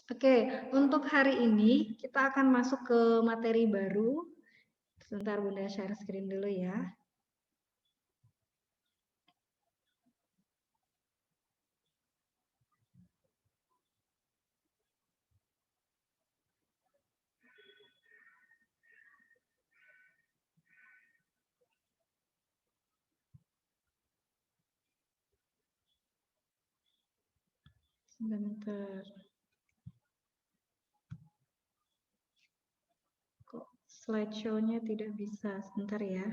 Oke, untuk hari ini kita akan masuk ke materi baru. Sebentar Bunda share screen dulu ya. Sebentar. Kok slideshow-nya tidak bisa? Sebentar ya.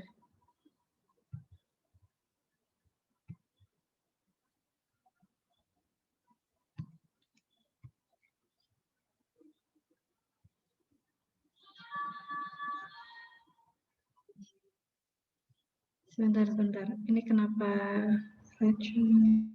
Sebentar. Ini kenapa slideshow-nya?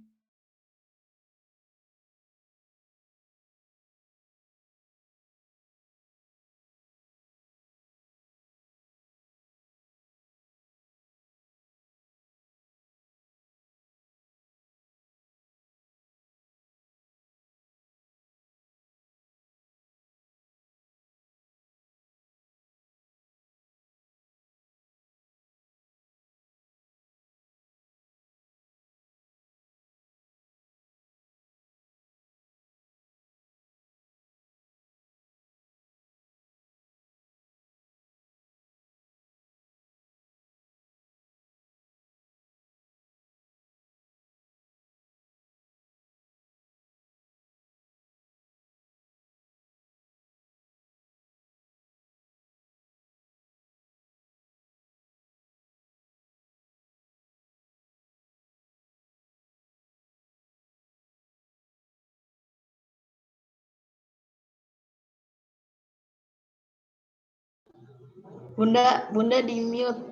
Bunda di mute.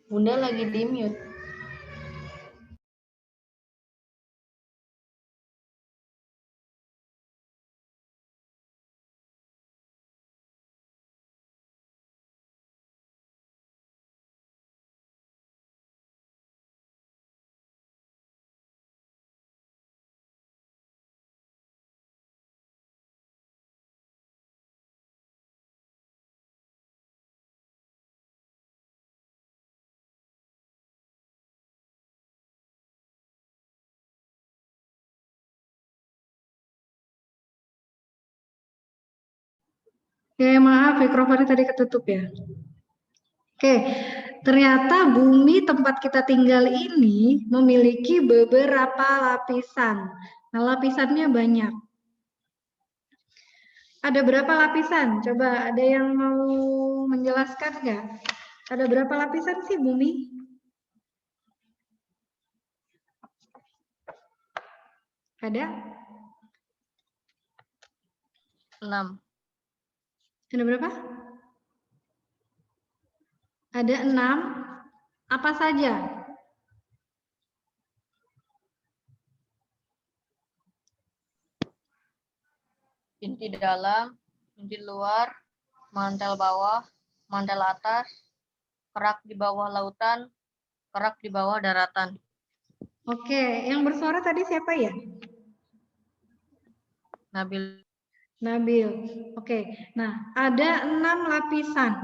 Bunda lagi di mute. Oke, maaf mikrofonnya tadi ketutup ya. Oke, ternyata bumi tempat kita tinggal ini memiliki beberapa lapisan. Nah, lapisannya banyak. Ada berapa lapisan? Coba ada yang mau menjelaskan nggak? Ada berapa lapisan sih bumi? Ada? 6. Ada berapa? Ada 6. Apa saja? Inti dalam, inti luar, mantel bawah, mantel atas, kerak di bawah lautan, kerak di bawah daratan. Oke, yang bersuara tadi siapa ya? Nabil. Nabil. Oke, nah ada 6 lapisan.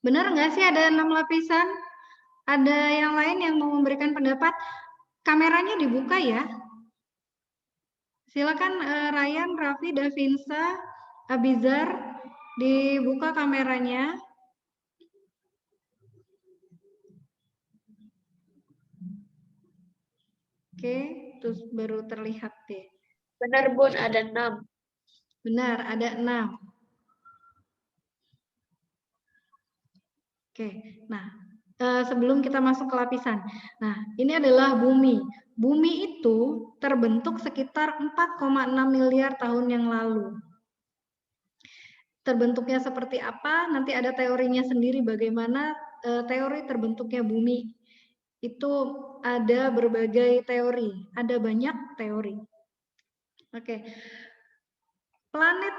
Benar nggak sih ada 6 lapisan? Ada yang lain yang mau memberikan pendapat? Kameranya dibuka ya. Silakan Ryan, Raffi, Davinsa, Abizar, dibuka kameranya. Oke, terus baru terlihat deh. Benar Bun, ada 6. Benar, ada 6. Oke, nah sebelum kita masuk ke lapisan. Nah, ini adalah bumi. Bumi itu terbentuk sekitar 4,6 miliar tahun yang lalu. Terbentuknya seperti apa? Nanti ada teorinya sendiri bagaimana teori terbentuknya bumi. Itu ada berbagai teori, ada banyak teori. Oke. Planet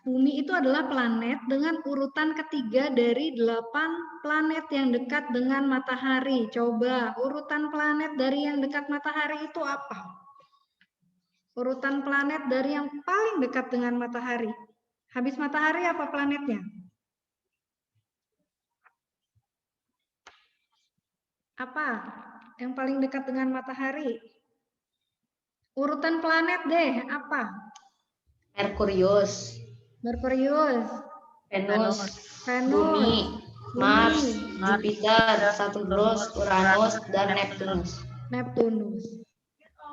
Bumi itu adalah planet dengan urutan ketiga dari 8 planet yang dekat dengan matahari. Coba, urutan planet dari yang dekat matahari itu apa? Urutan planet dari yang paling dekat dengan matahari. Habis matahari apa planetnya? Apa yang paling dekat dengan matahari? Urutan planet deh, apa? Merkurius, Merkurius, Venus, Venus, Bumi, Mars, Bumi, Jupiter, Saturnus, Uranus, dan Neptunus. Neptunus.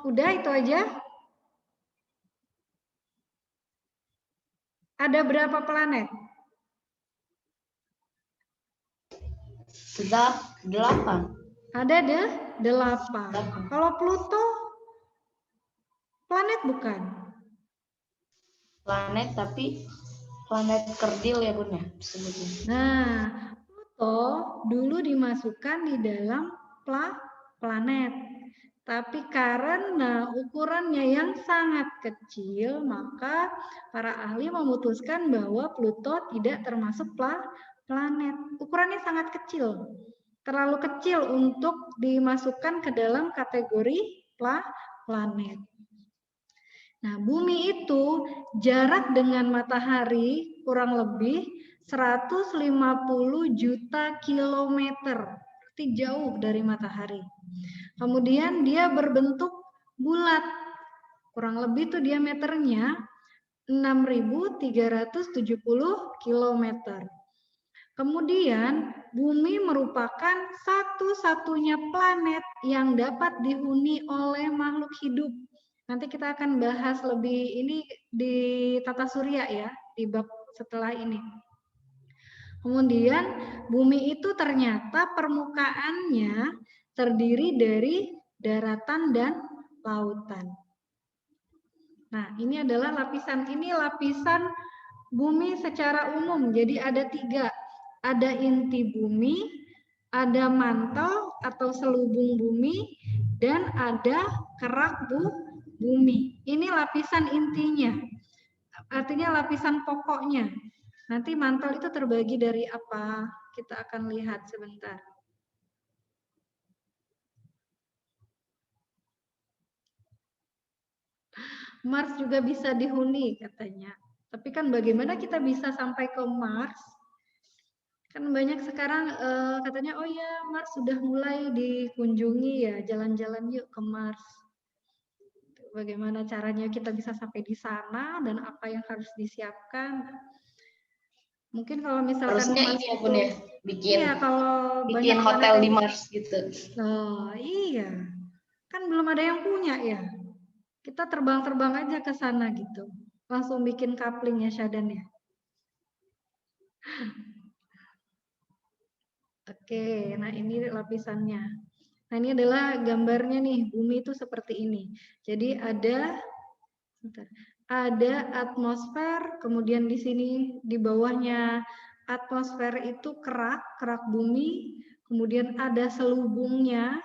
Udah itu aja? Ada berapa planet? Sudah 8. Ada 8. Kalau Pluto planet bukan? Planet tapi planet kerdil ya Bun ya disebutnya. Nah, Pluto dulu dimasukkan di dalam planet. Tapi karena ukurannya yang sangat kecil, maka para ahli memutuskan bahwa Pluto tidak termasuk planet. Ukurannya sangat kecil. Terlalu kecil untuk dimasukkan ke dalam kategori planet. Nah, bumi itu jarak dengan matahari kurang lebih 150 juta kilometer. Berarti jauh dari matahari. Kemudian dia berbentuk bulat. Kurang lebih itu diameternya 6.370 kilometer. Kemudian bumi merupakan satu-satunya planet yang dapat dihuni oleh makhluk hidup. Nanti kita akan bahas lebih ini di tata surya ya, di bab setelah ini. Kemudian bumi itu ternyata permukaannya terdiri dari daratan dan lautan. Nah, ini adalah lapisan bumi secara umum. Jadi ada 3. Ada inti bumi, ada mantel atau selubung bumi, dan ada kerak bumi. Ini lapisan intinya, artinya lapisan pokoknya. Nanti mantel itu terbagi dari apa? Kita akan lihat sebentar. Mars juga bisa dihuni katanya. Tapi kan bagaimana kita bisa sampai ke Mars? Kan banyak sekarang katanya, oh ya Mars sudah mulai dikunjungi ya, jalan-jalan yuk ke Mars. Bagaimana caranya kita bisa sampai di sana dan apa yang harus disiapkan. Mungkin kalau misalkan Harusnya Mars ini ya Bun ya, bikin hotel di Mars gitu. Oh iya, kan belum ada yang punya ya. Kita terbang-terbang aja ke sana gitu. Langsung bikin coupling ya Syadan ya. Oke, nah ini lapisannya. Nah ini adalah gambarnya nih, bumi itu seperti ini. Jadi ada atmosfer, kemudian di sini di bawahnya atmosfer itu kerak bumi, kemudian ada selubungnya,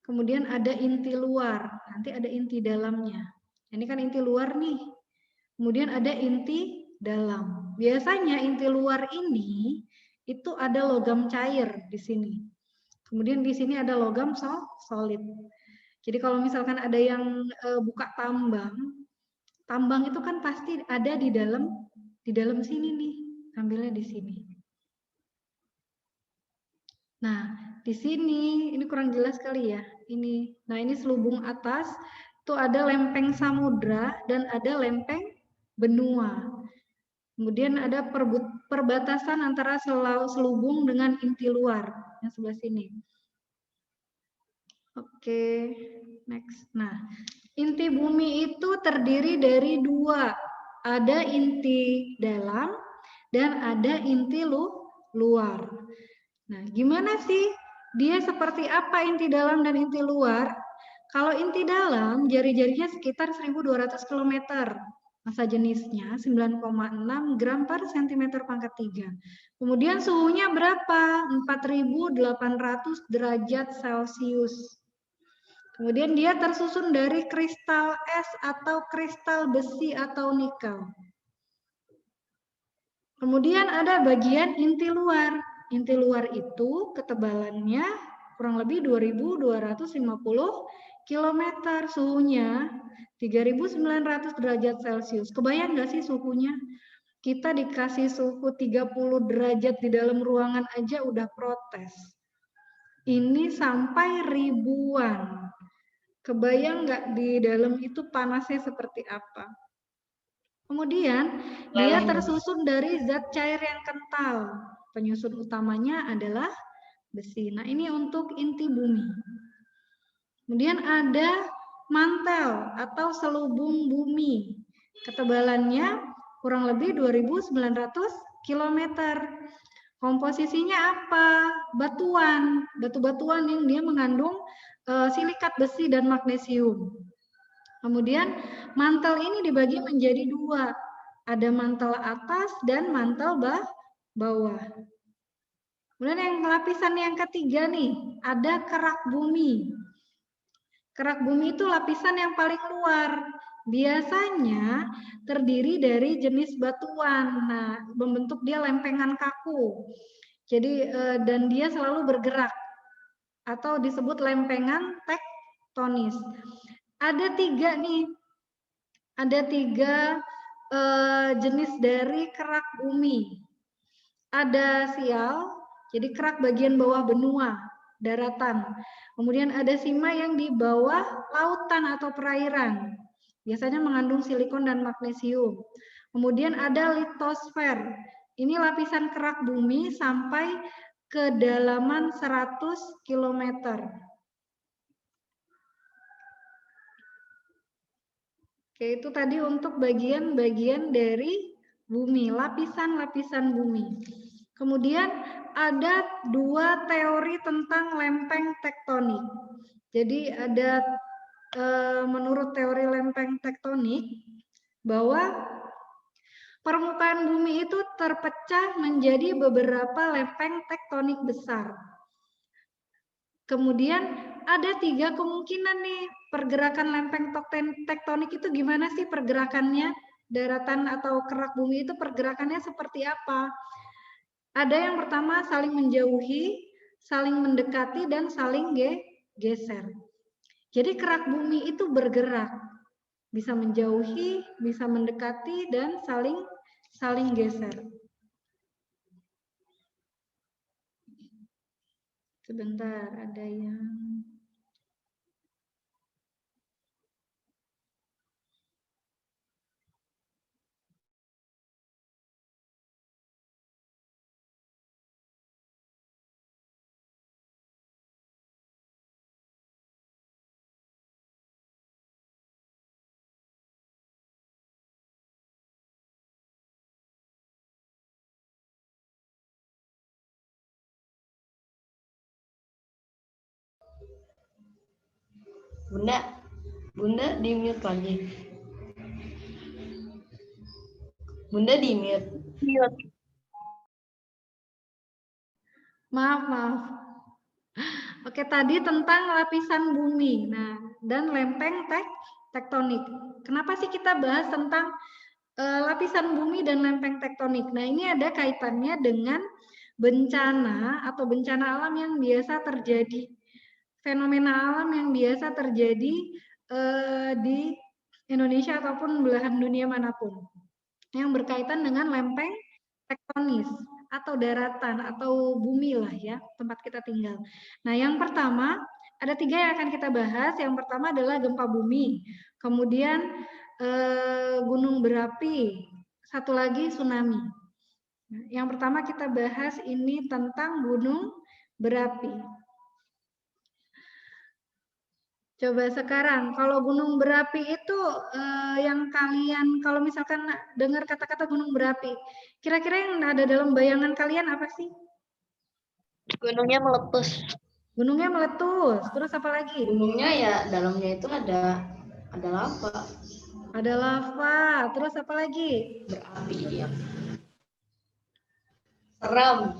kemudian ada inti luar, nanti ada inti dalamnya. Ini kan inti luar nih. Kemudian ada inti dalam. Biasanya inti luar ini itu ada logam cair di sini. Kemudian di sini ada logam solid. Jadi kalau misalkan ada yang buka tambang itu kan pasti ada di dalam sini nih. Ambilnya di sini. Nah, di sini ini kurang jelas kali ya. Nah, ini selubung atas itu ada lempeng samudra dan ada lempeng benua. Kemudian ada perbatasan antara selubung dengan inti luar yang sebelah sini. Oke, next. Nah, inti bumi itu terdiri dari 2. Ada inti dalam dan ada inti luar. Nah, gimana sih dia seperti apa inti dalam dan inti luar? Kalau inti dalam, jari-jarinya sekitar 1.200 km. Massa jenisnya 9,6 gram per cm pangkat 3. Kemudian suhunya berapa? 4.800 derajat Celcius. Kemudian dia tersusun dari kristal es atau kristal besi atau nikel. Kemudian ada bagian inti luar. Inti luar itu ketebalannya kurang lebih 2250 km, suhunya 3900 derajat Celcius. Kebayang nggak sih suhunya? Kita dikasih suhu 30 derajat di dalam ruangan aja udah protes. Ini sampai ribuan. Kebayang nggak di dalam itu panasnya seperti apa? Kemudian dia tersusun dari zat cair yang kental. Penyusun utamanya adalah besi. Nah, ini untuk inti bumi. Kemudian ada mantel atau selubung bumi. Ketebalannya kurang lebih 2900 km. Komposisinya apa? Batuan. Batu-batuan yang dia mengandung silikat besi dan magnesium. Kemudian mantel ini dibagi menjadi dua. Ada mantel atas dan mantel bawah. Kemudian yang lapisan yang ketiga nih, ada kerak bumi. Kerak bumi itu lapisan yang paling luar. Biasanya terdiri dari jenis batuan. Nah, membentuk dia lempengan kaku. Jadi dan dia selalu bergerak atau disebut lempengan tektonis. Ada tiga nih. Ada tiga jenis dari kerak bumi. Ada sial, jadi kerak bagian bawah benua, daratan. Kemudian ada sima yang di bawah lautan atau perairan. Biasanya mengandung silikon dan magnesium. Kemudian ada litosfer. Ini lapisan kerak bumi sampai kedalaman 100 km. Oke, itu tadi untuk bagian-bagian dari bumi, lapisan-lapisan bumi. Kemudian ada dua teori tentang lempeng tektonik. Jadi ada menurut teori lempeng tektonik bahwa permukaan bumi itu terpecah menjadi beberapa lempeng tektonik besar. Kemudian ada tiga kemungkinan nih pergerakan lempeng tektonik itu gimana sih pergerakannya? Daratan atau kerak bumi itu pergerakannya seperti apa? Ada yang pertama saling menjauhi, saling mendekati, dan saling geser. Jadi kerak bumi itu bergerak, bisa menjauhi, bisa mendekati, dan saling geser. Sebentar, ada yang... Bunda di mute lagi. Bunda di mute. Maaf. Oke, tadi tentang lapisan bumi. Nah, dan lempeng tektonik. Kenapa sih kita bahas tentang lapisan bumi dan lempeng tektonik? Nah, ini ada kaitannya dengan bencana atau bencana alam yang biasa terjadi. Fenomena alam yang biasa terjadi di Indonesia ataupun belahan dunia manapun. Yang berkaitan dengan lempeng tektonis atau daratan atau bumi lah ya, tempat kita tinggal. Nah, yang pertama ada tiga yang akan kita bahas. Yang pertama adalah gempa bumi, kemudian gunung berapi, satu lagi tsunami. Nah, yang pertama kita bahas ini tentang gunung berapi. Coba sekarang, kalau gunung berapi itu yang kalian, kalau misalkan dengar kata-kata gunung berapi, kira-kira yang ada dalam bayangan kalian apa sih? Gunungnya meletus. Gunungnya meletus, terus apa lagi? Gunungnya ya dalamnya itu ada lava. Ada lava, terus apa lagi? Berapi ya. Seram.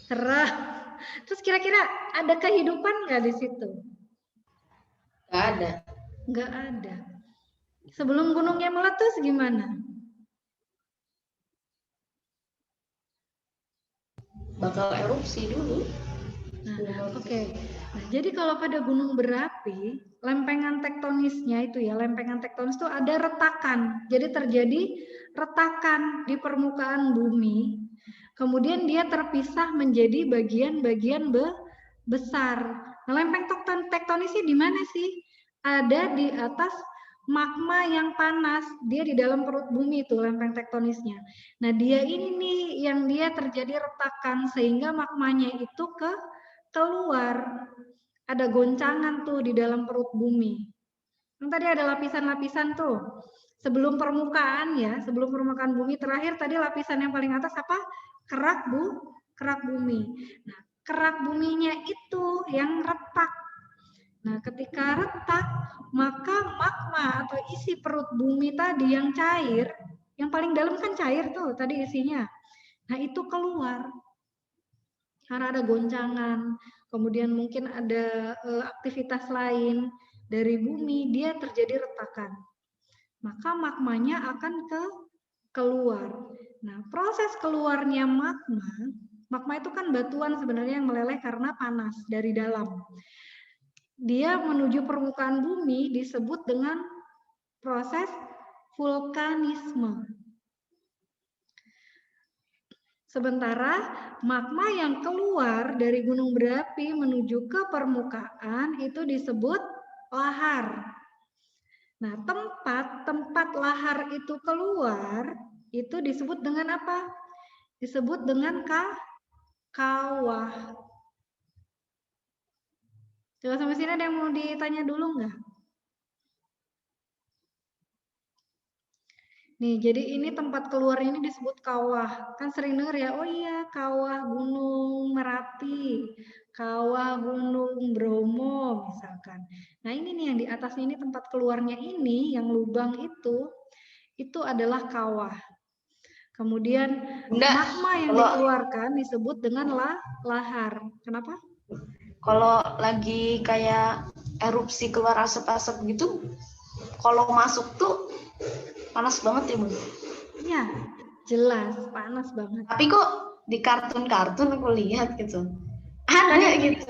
Cerah. Terus kira-kira ada kehidupan nggak di situ? Nggak ada. Nggak ada. Sebelum gunungnya meletus gimana? bakal erupsi dulu. Nah, oke. Nah, jadi kalau pada gunung berapi, lempengan tektonisnya itu ya, lempengan tektonis itu ada retakan. Jadi terjadi retakan di permukaan bumi. Kemudian dia terpisah menjadi bagian-bagian besar. Nah, lempeng tektonisnya di mana sih? Ada di atas magma yang panas. Dia di dalam perut bumi itu lempeng tektonisnya. Nah, dia ini nih yang dia terjadi retakan sehingga magmanya itu keluar. Ada goncangan tuh di dalam perut bumi. Yang tadi ada lapisan-lapisan tuh. Sebelum permukaan ya, sebelum permukaan bumi terakhir tadi lapisan yang paling atas apa? Kerak bumi. Nah, kerak buminya itu yang retak. Nah, ketika retak, maka magma atau isi perut bumi tadi yang cair, yang paling dalam kan cair tuh tadi isinya. Nah, itu keluar. Karena ada goncangan, kemudian mungkin ada aktivitas lain dari bumi, dia terjadi retakan. Maka magmanya akan keluar. Nah, proses keluarnya magma itu kan batuan sebenarnya yang meleleh karena panas dari dalam. Dia menuju permukaan bumi disebut dengan proses vulkanisme. Sementara magma yang keluar dari gunung berapi menuju ke permukaan itu disebut lahar. Nah, tempat lahar itu keluar itu disebut dengan apa? Disebut dengan kawah. Coba sampai sini ada yang mau ditanya dulu nggak? Nih, jadi ini tempat keluar ini disebut kawah. Kan sering dengar ya, oh iya kawah Gunung Merapi, kawah Gunung Bromo misalkan. Nah ini nih yang di atasnya ini tempat keluarnya ini, yang lubang itu adalah kawah. Kemudian magma yang dikeluarkan disebut dengan lahar. Kenapa? Kalau lagi kayak erupsi keluar asap-asap gitu, kalau masuk tuh panas banget ya, Bun? Ya, jelas panas banget. Tapi kok di kartun-kartun aku lihat gitu, ada gitu.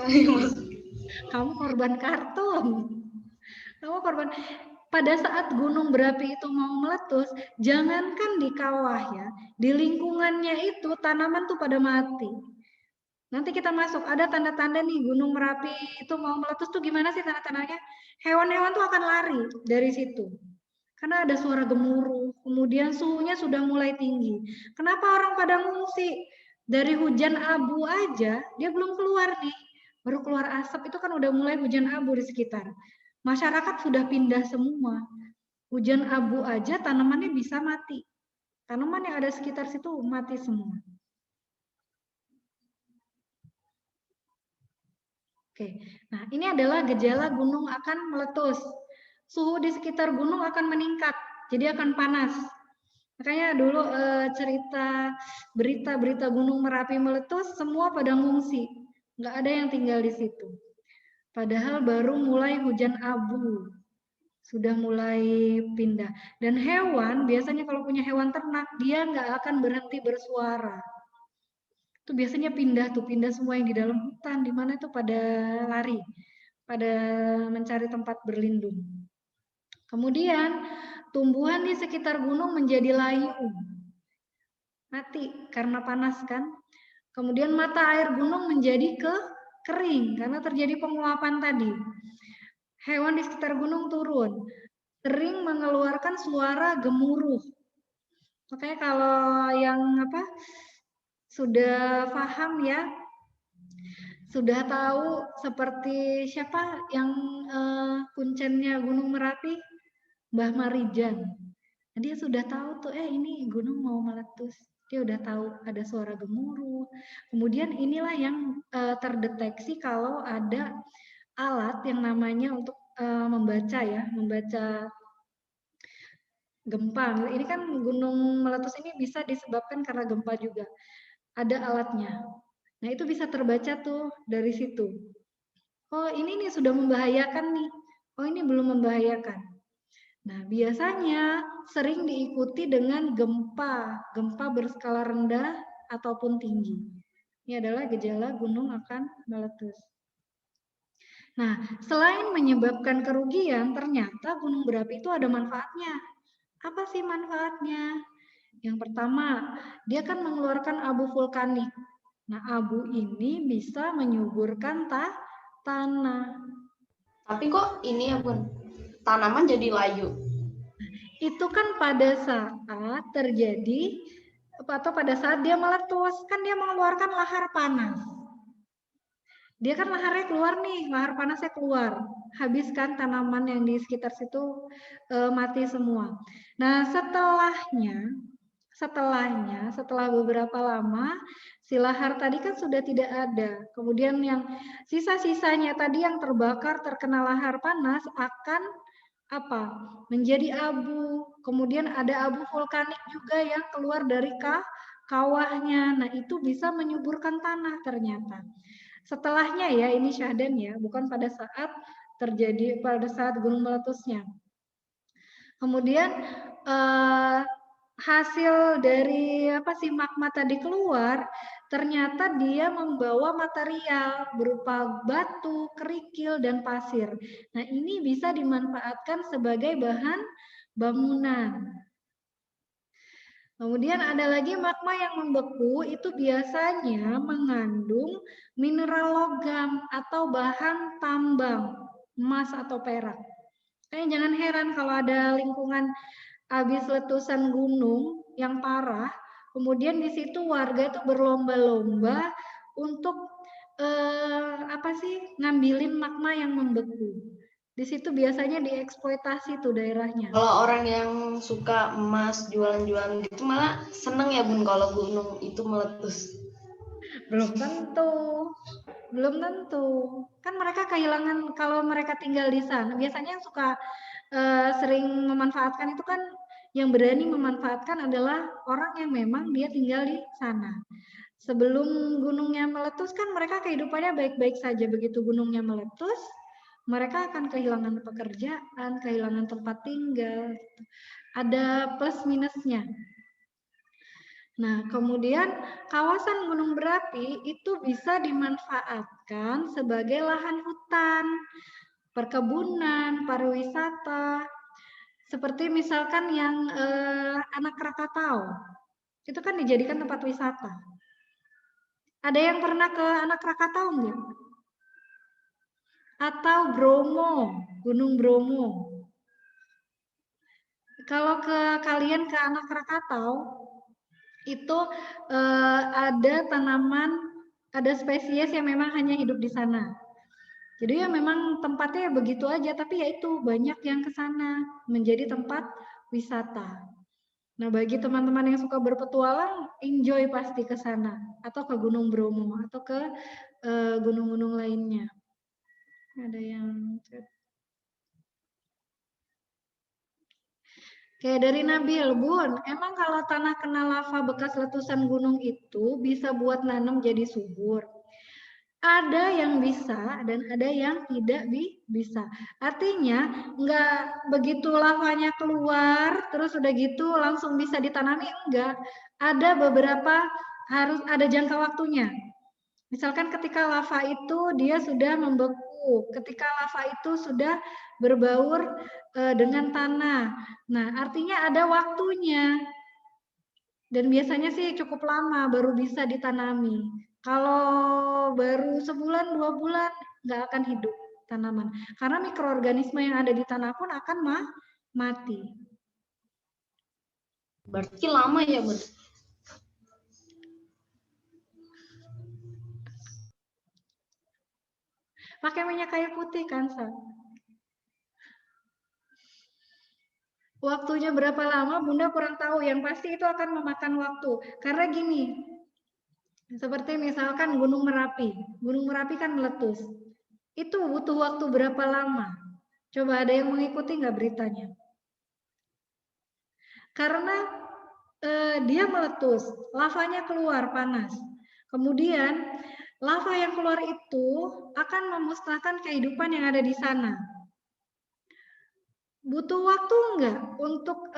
Kamu korban kartun. Kamu korban. Pada saat gunung berapi itu mau meletus, jangankan di kawah ya, di lingkungannya itu tanaman tuh pada mati. Nanti kita masuk, ada tanda-tanda nih gunung Merapi itu mau meletus tuh gimana sih tanda-tandanya? Hewan-hewan tuh akan lari dari situ. Karena ada suara gemuruh, kemudian suhunya sudah mulai tinggi. Kenapa orang pada ngungsi? Dari hujan abu aja, dia belum keluar nih. Baru keluar asap itu kan udah mulai hujan abu di sekitar. Masyarakat sudah pindah semua. Hujan abu aja tanamannya bisa mati. Tanaman yang ada sekitar situ mati semua. Oke, nah ini adalah gejala gunung akan meletus. Suhu di sekitar gunung akan meningkat, jadi akan panas. Makanya dulu cerita berita-berita gunung Merapi meletus, semua pada ngungsi. Nggak ada yang tinggal di situ. Padahal baru mulai hujan abu. Sudah mulai pindah. Dan hewan, biasanya kalau punya hewan ternak, dia nggak akan berhenti bersuara. Itu biasanya pindah semua yang di dalam hutan, di mana itu pada lari, pada mencari tempat berlindung. Kemudian tumbuhan di sekitar gunung menjadi layu, mati karena panas kan. Kemudian mata air gunung menjadi kering karena terjadi penguapan tadi. Hewan di sekitar gunung turun, sering mengeluarkan suara gemuruh. Makanya kalau yang sudah paham ya, sudah tahu seperti siapa yang kuncennya Gunung Merapi, Mbah Marijan. Nah, dia sudah tahu tuh, ini gunung mau meletus. Dia udah tahu ada suara gemuruh. Kemudian inilah yang terdeteksi kalau ada alat yang namanya untuk membaca gempa. Ini kan gunung meletus ini bisa disebabkan karena gempa juga. Ada alatnya. Nah, itu bisa terbaca tuh dari situ. Oh, ini nih sudah membahayakan nih. Oh, ini belum membahayakan. Nah, biasanya sering diikuti dengan gempa berskala rendah ataupun tinggi. Ini adalah gejala gunung akan meletus. Nah, selain menyebabkan kerugian, ternyata gunung berapi itu ada manfaatnya. Apa sih manfaatnya? Yang pertama, dia kan mengeluarkan abu vulkanik. Nah, abu ini bisa menyuburkan tanah. Tapi kok ini ya Bun, tanaman jadi layu. Itu kan pada saat terjadi atau pada saat dia meletus, kan dia mengeluarkan lahar panas. Dia kan laharnya keluar nih, lahar panasnya keluar. Habiskan tanaman yang di sekitar situ mati semua. Nah, setelah beberapa lama, si lahar tadi kan sudah tidak ada. Kemudian yang sisa-sisanya tadi yang terbakar terkena lahar panas akan apa? Menjadi abu. Kemudian ada abu vulkanik juga yang keluar dari kawahnya. Nah, itu bisa menyuburkan tanah ternyata. Setelahnya ya, ini Syahdan ya, bukan pada saat gunung meletusnya. Kemudian hasil dari magma tadi keluar, ternyata dia membawa material berupa batu, kerikil, dan pasir. Nah, ini bisa dimanfaatkan sebagai bahan bangunan. Kemudian ada lagi magma yang membeku, itu biasanya mengandung mineral logam atau bahan tambang, emas atau perak. Jangan heran kalau ada lingkungan habis letusan gunung yang parah, kemudian di situ warga itu berlomba-lomba untuk ngambilin magma yang membeku. Di situ biasanya dieksploitasi tuh daerahnya. Kalau orang yang suka emas jualan-jualan gitu malah seneng ya Bun kalau gunung itu meletus. Belum tentu. Kan mereka kehilangan kalau mereka tinggal di sana. Biasanya yang suka sering memanfaatkan itu kan, yang berani memanfaatkan adalah orang yang memang dia tinggal di sana. Sebelum gunungnya meletus kan mereka kehidupannya baik-baik saja. Begitu gunungnya meletus, mereka akan kehilangan pekerjaan, kehilangan tempat tinggal. Ada plus minusnya. Nah, kemudian kawasan gunung berapi itu bisa dimanfaatkan sebagai lahan hutan, perkebunan, pariwisata. Seperti misalkan yang Anak Krakatau, itu kan dijadikan tempat wisata. Ada yang pernah ke Anak Krakatau enggak? Atau Bromo, Gunung Bromo. Kalau kalian ke Anak Krakatau, itu ada tanaman, ada spesies yang memang hanya hidup di sana. Jadi ya memang tempatnya begitu aja, tapi ya itu banyak yang ke sana menjadi tempat wisata. Nah, bagi teman-teman yang suka berpetualang, enjoy pasti ke sana atau ke Gunung Bromo atau ke gunung-gunung lainnya. Ada yang Oke, dari Nabil, Bun, emang kalau tanah kena lava bekas letusan gunung itu bisa buat nanam jadi subur? Ada yang bisa dan ada yang tidak bisa. Artinya nggak begitu lavanya keluar terus udah gitu langsung bisa ditanami, enggak. Ada beberapa harus ada jangka waktunya. Misalkan ketika lava itu dia sudah membeku, ketika lava itu sudah berbaur dengan tanah. Nah, artinya ada waktunya. Dan biasanya sih cukup lama baru bisa ditanami. Kalau baru sebulan, 2 bulan, nggak akan hidup tanaman. Karena mikroorganisme yang ada di tanah pun akan mati. Berarti lama ya Bun? Pakai minyak kayu putih kan, Sa? Waktunya berapa lama, Bunda kurang tahu. Yang pasti itu akan memakan waktu. Karena gini, seperti misalkan Gunung Merapi. Gunung Merapi kan meletus. Itu butuh waktu berapa lama? Coba ada yang mengikuti nggak beritanya? Karena dia meletus, lavanya keluar panas. Kemudian lava yang keluar itu akan memusnahkan kehidupan yang ada di sana. Butuh waktu enggak untuk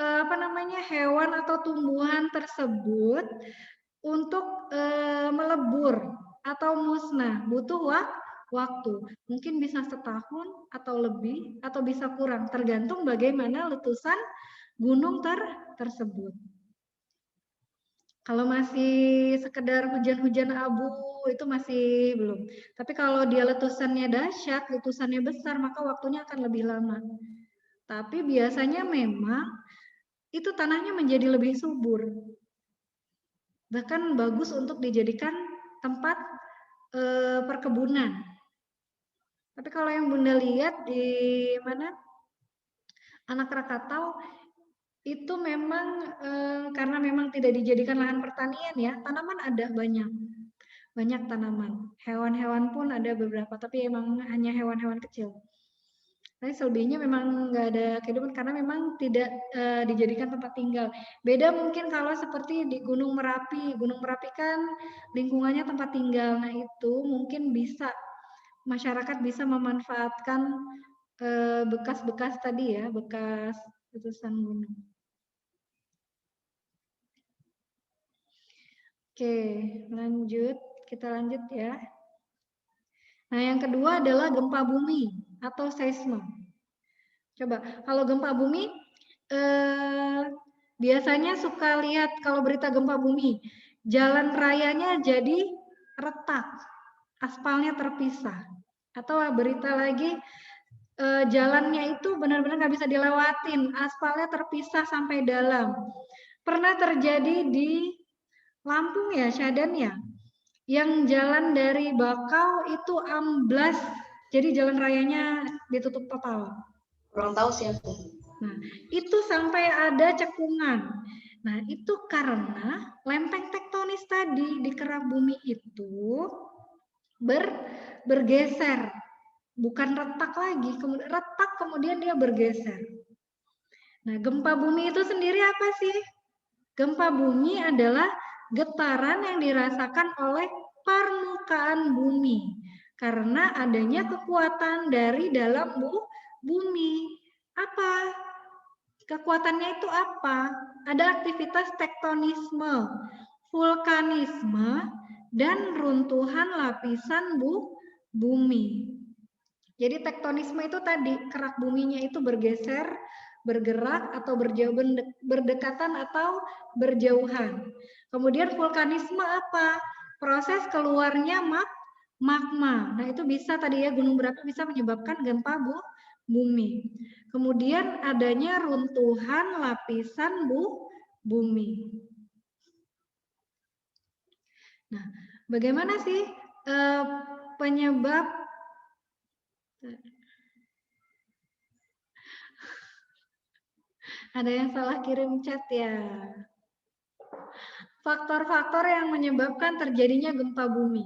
hewan atau tumbuhan tersebut untuk melebur atau musnah, butuh waktu. Mungkin bisa setahun atau lebih, atau bisa kurang, tergantung bagaimana letusan gunung tersebut. Kalau masih sekedar hujan-hujan abu, itu masih belum. Tapi kalau dia letusannya dahsyat, letusannya besar, maka waktunya akan lebih lama. Tapi biasanya memang itu tanahnya menjadi lebih subur. Bahkan bagus untuk dijadikan tempat perkebunan. Tapi kalau yang Bunda lihat di mana Anak Krakatau itu memang karena memang tidak dijadikan lahan pertanian ya, tanaman ada banyak tanaman. Hewan-hewan pun ada beberapa, tapi emang hanya hewan-hewan kecil. Tapi selebihnya memang nggak ada kehidupan karena memang tidak dijadikan tempat tinggal. Beda mungkin kalau seperti di Gunung Merapi. Gunung Merapi kan lingkungannya tempat tinggal. Nah itu mungkin bisa masyarakat bisa memanfaatkan bekas-bekas tadi ya, bekas letusan gunung. Oke, kita lanjut ya. Nah, yang kedua adalah gempa bumi atau seisme. Coba, kalau gempa bumi, biasanya suka lihat kalau berita gempa bumi, jalan rayanya jadi retak, aspalnya terpisah. Atau berita lagi, jalannya itu benar-benar nggak bisa dilewatin, aspalnya terpisah sampai dalam. Pernah terjadi di Lampung ya, Syadan ya, yang jalan dari Bakau itu amblas, jadi jalan rayanya ditutup total. Kurang tahu sih aku. Nah, itu sampai ada cekungan. Nah, itu karena lempeng tektonis tadi di kerak bumi itu bergeser, bukan retak lagi, retak kemudian dia bergeser. Nah, gempa bumi itu sendiri apa sih? Gempa bumi adalah getaran yang dirasakan oleh permukaan bumi karena adanya kekuatan dari dalam bumi. Apa? Kekuatannya itu apa? Ada aktivitas tektonisme, vulkanisme, dan runtuhan lapisan bumi. Jadi tektonisme itu tadi kerak buminya itu bergeser, bergerak atau berdekatan atau berjauhan. Kemudian vulkanisme apa? Proses keluarnya magma. Nah, itu bisa tadi ya gunung berapi bisa menyebabkan gempa bumi. Kemudian adanya runtuhan lapisan bumi. Nah, bagaimana sih penyebab ada yang salah kirim chat ya. Faktor-faktor yang menyebabkan terjadinya gempa bumi.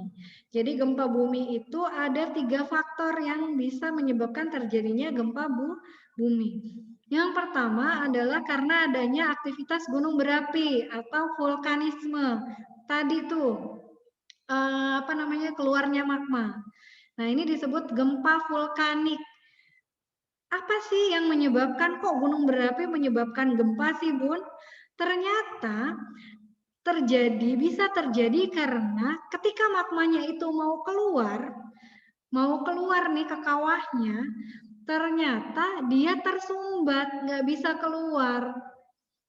Jadi gempa bumi itu ada 3 faktor yang bisa menyebabkan terjadinya gempa bumi. Yang pertama adalah karena adanya aktivitas gunung berapi atau vulkanisme. Tadi tuh keluarnya magma. Nah, ini disebut gempa vulkanik. Apa sih yang menyebabkan kok gunung berapi menyebabkan gempa sih, Bun? Ternyata bisa terjadi karena ketika magmanya itu mau keluar nih ke kawahnya, ternyata dia tersumbat, nggak bisa keluar.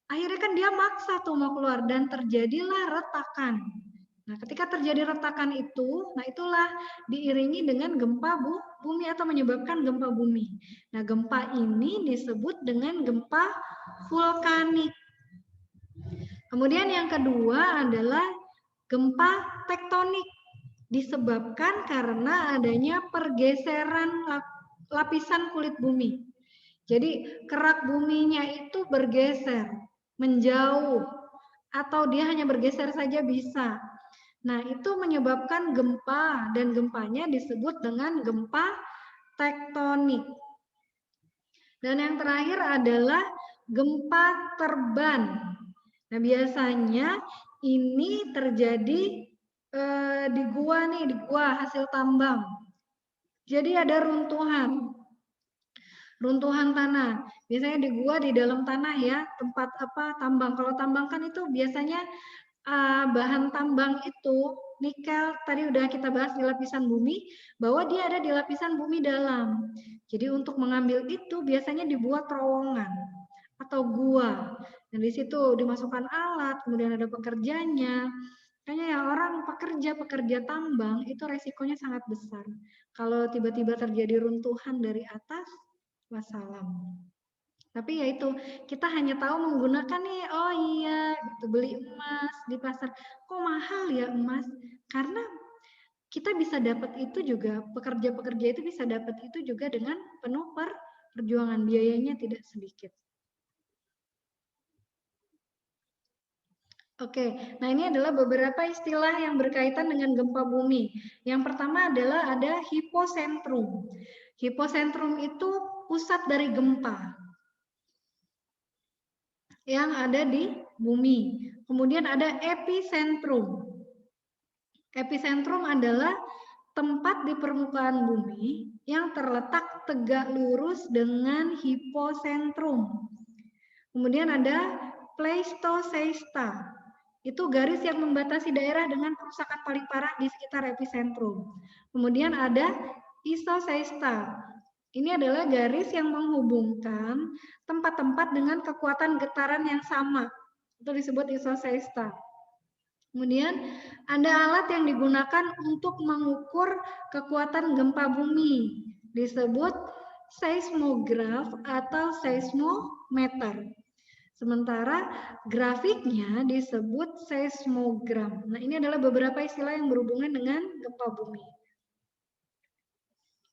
Akhirnya kan dia maksa tuh mau keluar dan terjadilah retakan. Nah, ketika terjadi retakan itu, nah itulah diiringi dengan gempa bumi atau menyebabkan gempa bumi. Nah, gempa ini disebut dengan gempa vulkanik. Kemudian yang kedua adalah gempa tektonik, disebabkan karena adanya pergeseran lapisan kulit bumi. Jadi kerak buminya itu bergeser, menjauh, atau dia hanya bergeser saja bisa. Nah, itu menyebabkan gempa dan gempanya disebut dengan gempa tektonik. Dan yang terakhir adalah gempa terban. Nah, biasanya ini terjadi di gua hasil tambang. Jadi ada runtuhan tanah. Biasanya di gua di dalam tanah ya, tempat tambang. Kalau tambang kan itu biasanya bahan tambang itu, nikel tadi udah kita bahas di lapisan bumi, bahwa dia ada di lapisan bumi dalam. Jadi untuk mengambil itu biasanya dibuat terowongan atau gua. Dan di situ dimasukkan alat, kemudian ada pekerjanya. Kayaknya ya orang pekerja tambang itu resikonya sangat besar. Kalau tiba-tiba terjadi runtuhan dari atas, wassalam. Tapi ya itu, kita hanya tahu menggunakan nih, oh iya, gitu, beli emas di pasar. Kok mahal ya emas? Karena kita bisa dapat itu juga, pekerja-pekerja itu bisa dapat itu juga dengan penuh perjuangan, biayanya tidak sedikit. Oke, nah ini adalah beberapa istilah yang berkaitan dengan gempa bumi. Yang pertama adalah ada hipocentrum. Hipocentrum itu pusat dari gempa yang ada di bumi. Kemudian ada epicentrum. Epicentrum adalah tempat di permukaan bumi yang terletak tegak lurus dengan hipocentrum. Kemudian ada pleistocesta. Itu garis yang membatasi daerah dengan kerusakan paling parah di sekitar epicentrum. Kemudian ada isocesta. Ini adalah garis yang menghubungkan tempat-tempat dengan kekuatan getaran yang sama. Itu disebut isocesta. Kemudian ada alat yang digunakan untuk mengukur kekuatan gempa bumi. Disebut seismograf atau seismometer. Sementara grafiknya disebut seismogram. Nah, ini adalah beberapa istilah yang berhubungan dengan gempa bumi.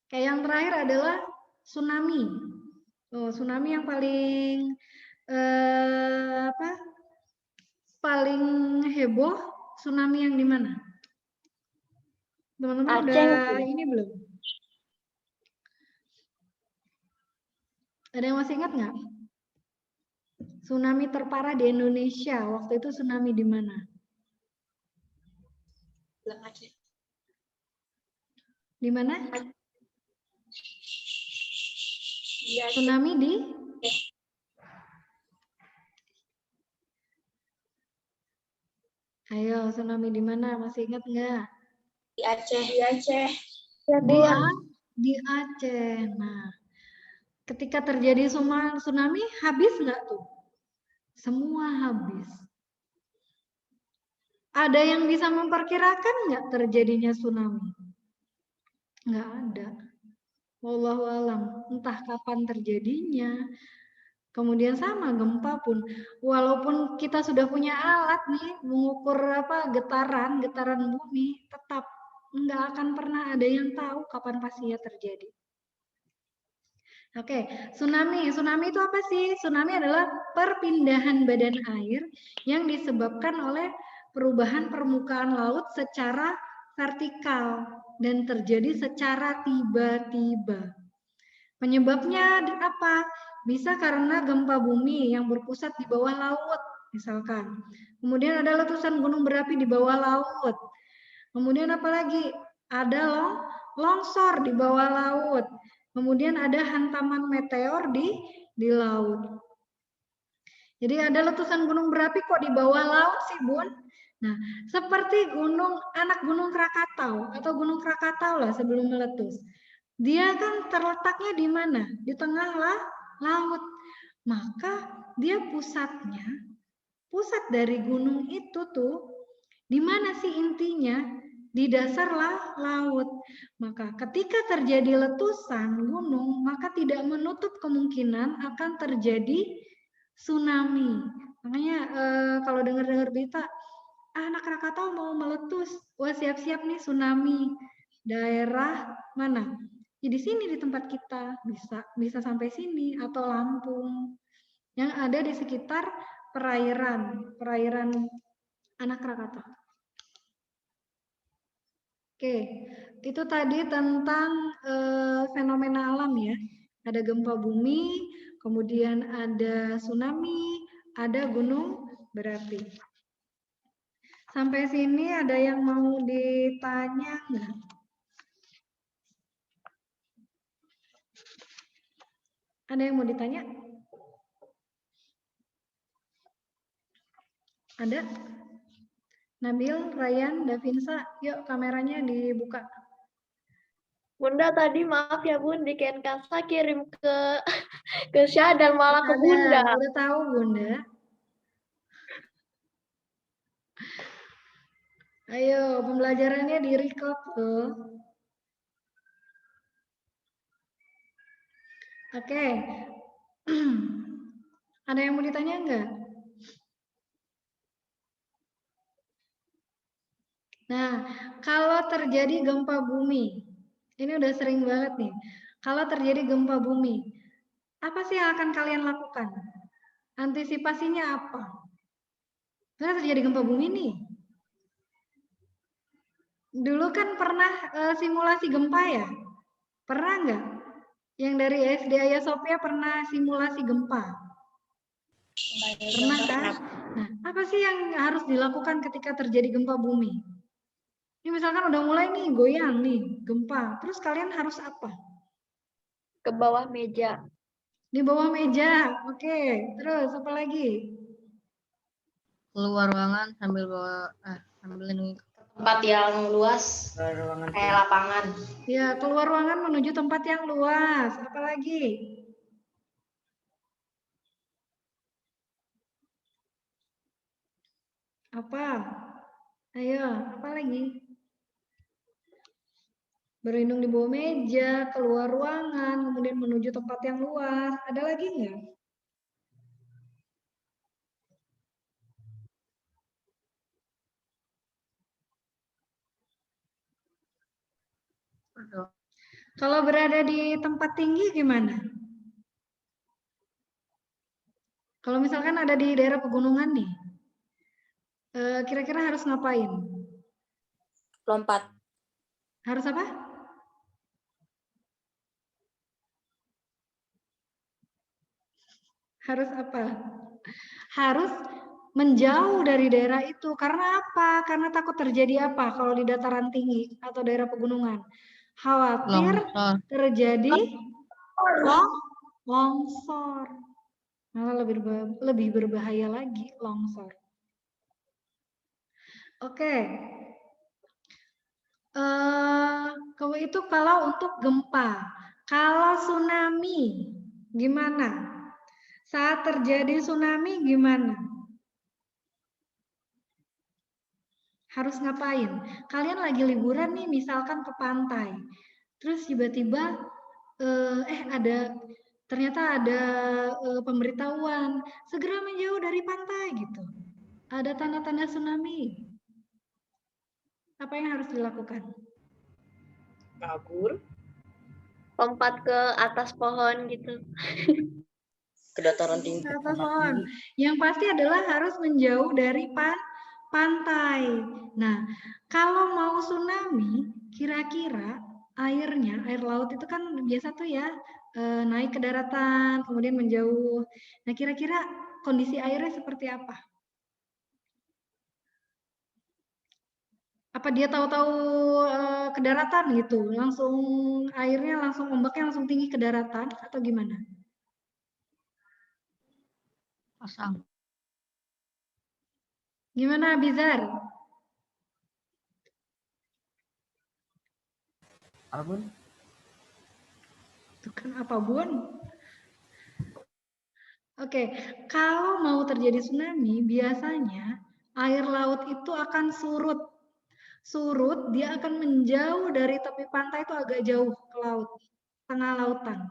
Kayak yang terakhir adalah tsunami. Tsunami yang paling paling heboh, tsunami yang di mana? Teman-teman udah ini belum? Ada yang masih ingat nggak? Tsunami terparah di Indonesia waktu itu tsunami di mana? Di mana? Tsunami di? Ayo, tsunami di mana? Masih ingat nggak? Di Aceh. Di Aceh. Di Aceh. Nah, ketika terjadi tsunami, habis nggak tuh? Semua habis. Ada yang bisa memperkirakan nggak terjadinya tsunami? Nggak ada. Wallahu alam, entah kapan terjadinya. Kemudian sama gempa pun, walaupun kita sudah punya alat nih mengukur getaran bumi, tetap nggak akan pernah ada yang tahu kapan pastinya terjadi. Oke, tsunami. Tsunami itu apa sih? Tsunami adalah perpindahan badan air yang disebabkan oleh perubahan permukaan laut secara vertikal dan terjadi secara tiba-tiba. Penyebabnya apa? Bisa karena gempa bumi yang berpusat di bawah laut, misalkan. Kemudian ada letusan gunung berapi di bawah laut. Kemudian apa lagi? Ada longsor di bawah laut. Kemudian ada hantaman meteor di laut. Jadi ada letusan gunung berapi kok di bawah laut sih, Bun? Nah, seperti anak gunung Krakatau atau gunung Krakatau lah sebelum meletus. Dia kan terletaknya di mana? Di tengah laut. Maka dia pusat dari gunung itu tuh di mana sih intinya? Di dasar laut. Maka ketika terjadi letusan gunung, maka tidak menutup kemungkinan akan terjadi tsunami. Makanya kalau dengar-dengar berita, anak Krakatau mau meletus, wah siap-siap nih tsunami. Daerah mana? Ya di sini di tempat kita bisa sampai sini atau Lampung yang ada di sekitar perairan anak Krakatau. Oke, itu tadi tentang fenomena alam ya. Ada gempa bumi, kemudian ada tsunami, ada gunung berapi. Sampai sini ada yang mau ditanya nggak? Ada yang mau ditanya? Ada? Nabil, Ryan, Davinsa, yuk kameranya dibuka. Bunda tadi maaf ya Bun, di Kenkasa kirim ke Syah dan malah ke Ada, Bunda. udah tahu Bunda. Ayo, pembelajarannya di record tuh. Oke. Ada yang mau ditanya enggak? Nah, kalau terjadi gempa bumi, ini udah sering banget nih. Kalau terjadi gempa bumi, apa sih yang akan kalian lakukan? Antisipasinya apa? Karena terjadi gempa bumi nih. Dulu kan pernah simulasi gempa ya? Pernah nggak? Yang dari SD Ayah Sophia pernah simulasi gempa? Pernah kan? Nah, apa sih yang harus dilakukan ketika terjadi gempa bumi? Ini misalkan udah mulai nih goyang nih, gempa. Terus kalian harus apa? Ke bawah meja. Di bawah meja. Oke, terus apa lagi? Keluar ruangan sambil lindungi Tempat yang luas ruangan. kayak lapangan. Ya, keluar ruangan menuju tempat yang luas. Apa lagi? Apa? Ayo, apa lagi? Berlindung di bawah meja, keluar ruangan, kemudian menuju tempat yang luas. Ada lagi nggak? Kalau berada di tempat tinggi gimana? Kalau misalkan ada di daerah pegunungan nih, kira-kira harus ngapain? Lompat. Harus apa? Harus apa? Harus menjauh dari daerah itu. Karena apa? Karena takut terjadi apa kalau di dataran tinggi atau daerah pegunungan? Khawatir terjadi longsor. Malah lebih berbahaya lagi longsor. Oke. Kalau itu kalau untuk gempa. Kalau tsunami, gimana? Saat terjadi tsunami gimana? Harus ngapain? Kalian lagi liburan nih, misalkan ke pantai. Terus tiba-tiba ternyata ada pemberitahuan segera menjauh dari pantai gitu. Ada tanda-tanda tsunami. Apa yang harus dilakukan? Kabur. Lompat ke atas pohon gitu. Ke dataran tinggi. Ke atas pohon. Yang pasti adalah harus menjauh dari pantai. Nah, kalau mau tsunami, kira-kira air laut itu kan biasa tuh ya naik ke daratan, kemudian menjauh. Nah, kira-kira kondisi airnya seperti apa? Apa dia tahu-tahu ke daratan gitu, langsung airnya ombaknya langsung tinggi ke daratan atau gimana? Pasang. Gimana Bizar? Apa Bun? Itu kan apa Bun? Oke, kalau mau terjadi tsunami, biasanya air laut itu akan surut. Surut, dia akan menjauh dari tepi pantai itu agak jauh ke laut, tengah lautan.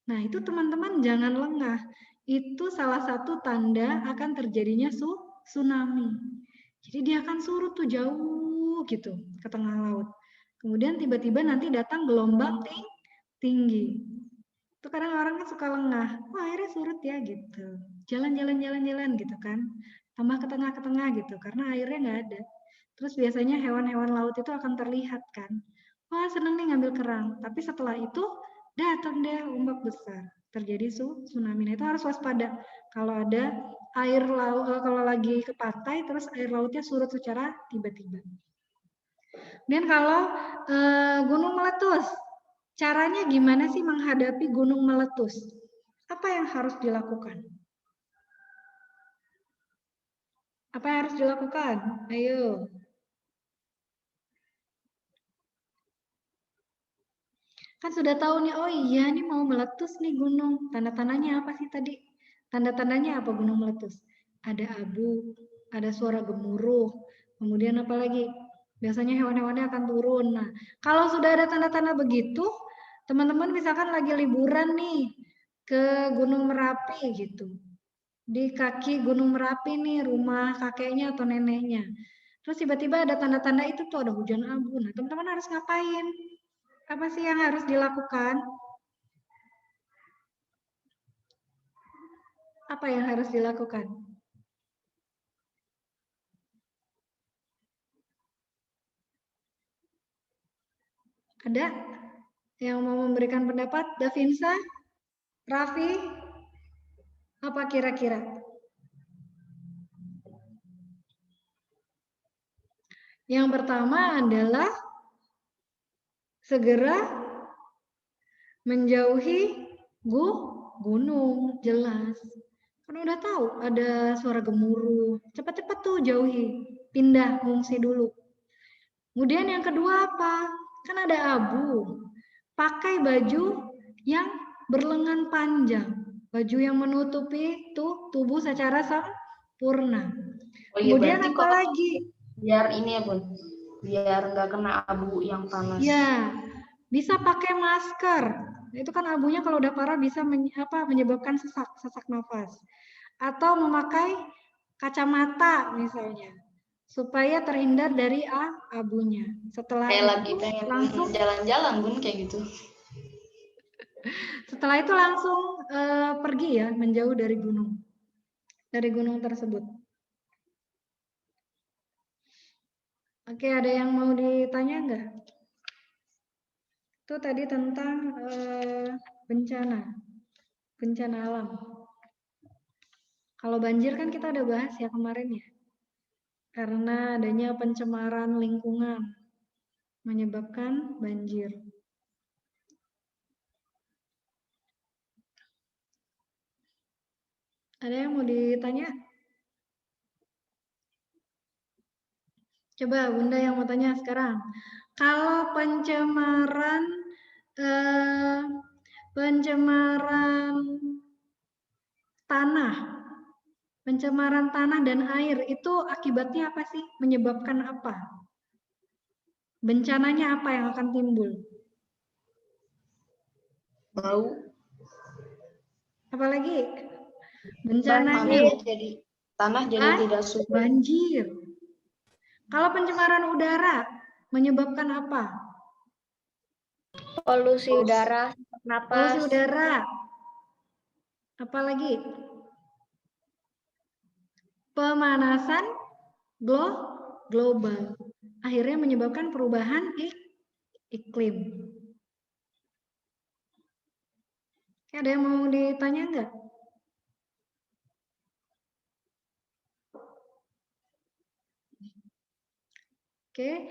Nah, itu teman-teman jangan lengah. Itu salah satu tanda akan terjadinya tsunami. Jadi dia akan surut tuh jauh gitu ke tengah laut. Kemudian tiba-tiba nanti datang gelombang tinggi. Itu kadang orang kan suka lengah, wah airnya surut ya gitu. Jalan gitu kan. Tambah ke tengah gitu, karena airnya nggak ada. Terus biasanya hewan-hewan laut itu akan terlihat kan. Wah seneng nih ngambil kerang. Tapi setelah itu datang deh ombak besar. Terjadi tsunami. Nah, itu harus waspada. Kalau ada air laut, kalau lagi ke pantai, terus air lautnya surut secara tiba-tiba. Dan kalau gunung meletus, caranya gimana sih menghadapi gunung meletus? Apa yang harus dilakukan? Apa yang harus dilakukan? Ayo. Kan sudah tahu nih, oh iya nih mau meletus nih gunung. Tanda-tandanya apa sih tadi? Tanda-tandanya apa gunung meletus? Ada abu, ada suara gemuruh, kemudian apa lagi? Biasanya hewan-hewannya akan turun. Nah, kalau sudah ada tanda-tanda begitu, teman-teman misalkan lagi liburan nih ke Gunung Merapi gitu. Di kaki Gunung Merapi nih rumah kakeknya atau neneknya. Terus tiba-tiba ada tanda-tanda itu tuh ada hujan abu. Nah, teman-teman harus ngapain? Apa sih yang harus dilakukan? Apa yang harus dilakukan? Ada yang mau memberikan pendapat? Davinsa? Raffi? Apa kira-kira? Yang pertama adalah segera menjauhi gunung, jelas. Kan udah tahu ada suara gemuruh. Cepat-cepat tuh jauhi, pindah, mengungsi dulu. Kemudian yang kedua apa? Kan ada abu. Pakai baju yang berlengan panjang. Baju yang menutupi tubuh secara sempurna. Oh iya, Kemudian berarti apa kalau lagi? biar ini ya Bun, biar nggak kena abu yang panas. Ya, bisa pakai masker. Itu kan abunya kalau udah parah bisa menyebabkan sesak nafas. Atau memakai kacamata misalnya, supaya terhindar dari abunya. Setelah Kayak itu lagi pengen langsung jalan-jalan Bun kayak gitu. setelah itu langsung pergi ya, menjauh dari gunung tersebut. Oke, ada yang mau ditanya nggak? Itu tadi tentang bencana alam. Kalau banjir kan kita udah bahas ya kemarin ya. Karena adanya pencemaran lingkungan menyebabkan banjir. Ada yang mau ditanya? Coba Bunda yang mau tanya sekarang. Kalau pencemaran tanah dan air itu akibatnya apa sih? Menyebabkan apa? Bencananya apa yang akan timbul? Bau. Apalagi? Tanah Bencananya jadi tanah jadi tidak subur. banjir. Kalau pencemaran udara menyebabkan apa? Polusi udara, sesak Polusi napas. udara. Apalagi? Pemanasan global. Akhirnya menyebabkan perubahan iklim. Ada yang mau ditanya nggak? Oke,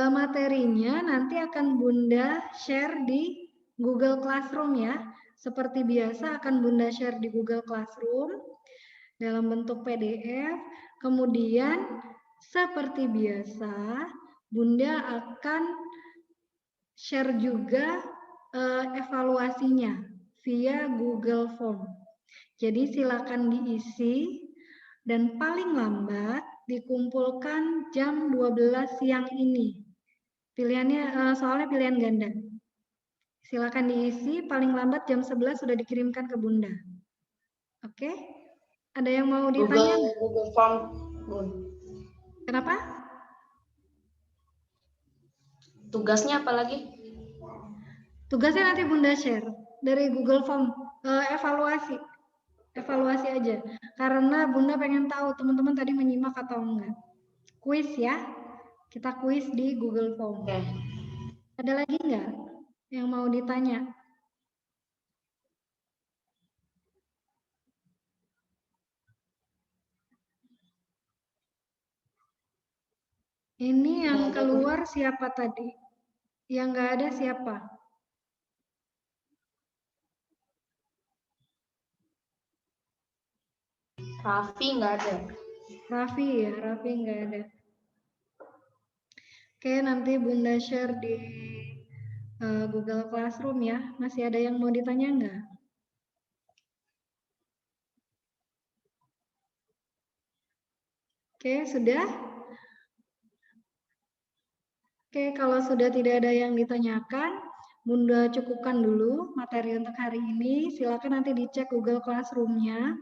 materinya nanti akan Bunda share di Google Classroom ya. Seperti biasa akan Bunda share di Google Classroom dalam bentuk PDF. Kemudian seperti biasa Bunda akan share juga evaluasinya via Google Form. Jadi silakan diisi dan paling lambat dikumpulkan jam 12 siang ini. Pilihannya soalnya pilihan ganda. Silakan diisi paling lambat jam 11 sudah dikirimkan ke Bunda. Oke? Ada yang mau ditanya? Google Form Bun. Kenapa? Tugasnya apa lagi? Tugasnya nanti Bunda share dari Google Form, evaluasi aja. Karena Bunda pengen tahu teman-teman tadi menyimak atau enggak. Kuis ya, kita kuis di Google Form. Oke. Ada lagi enggak yang mau ditanya? Ini yang keluar siapa tadi? Yang enggak ada siapa? Raffi nggak ada. Raffi ya, Raffi nggak ada. Oke, nanti Bunda share di Google Classroom ya. Masih ada yang mau ditanya nggak? Oke, sudah? Oke, kalau sudah tidak ada yang ditanyakan, Bunda cukupkan dulu materi untuk hari ini. Silakan nanti dicek Google Classroom-nya.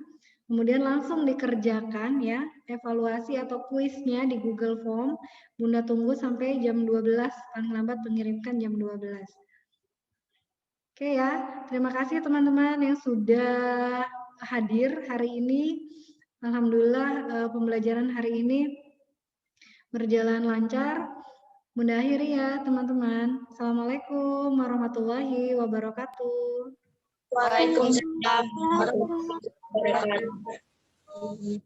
Kemudian langsung dikerjakan ya, evaluasi atau kuisnya di Google Form. Bunda tunggu sampai jam 12, paling lambat mengirimkan jam 12. Oke ya, terima kasih teman-teman yang sudah hadir hari ini. Alhamdulillah pembelajaran hari ini berjalan lancar. Bunda akhiri ya teman-teman. Assalamualaikum warahmatullahi wabarakatuh. Waalaikumsalam warahmatullahi wabarakatuh.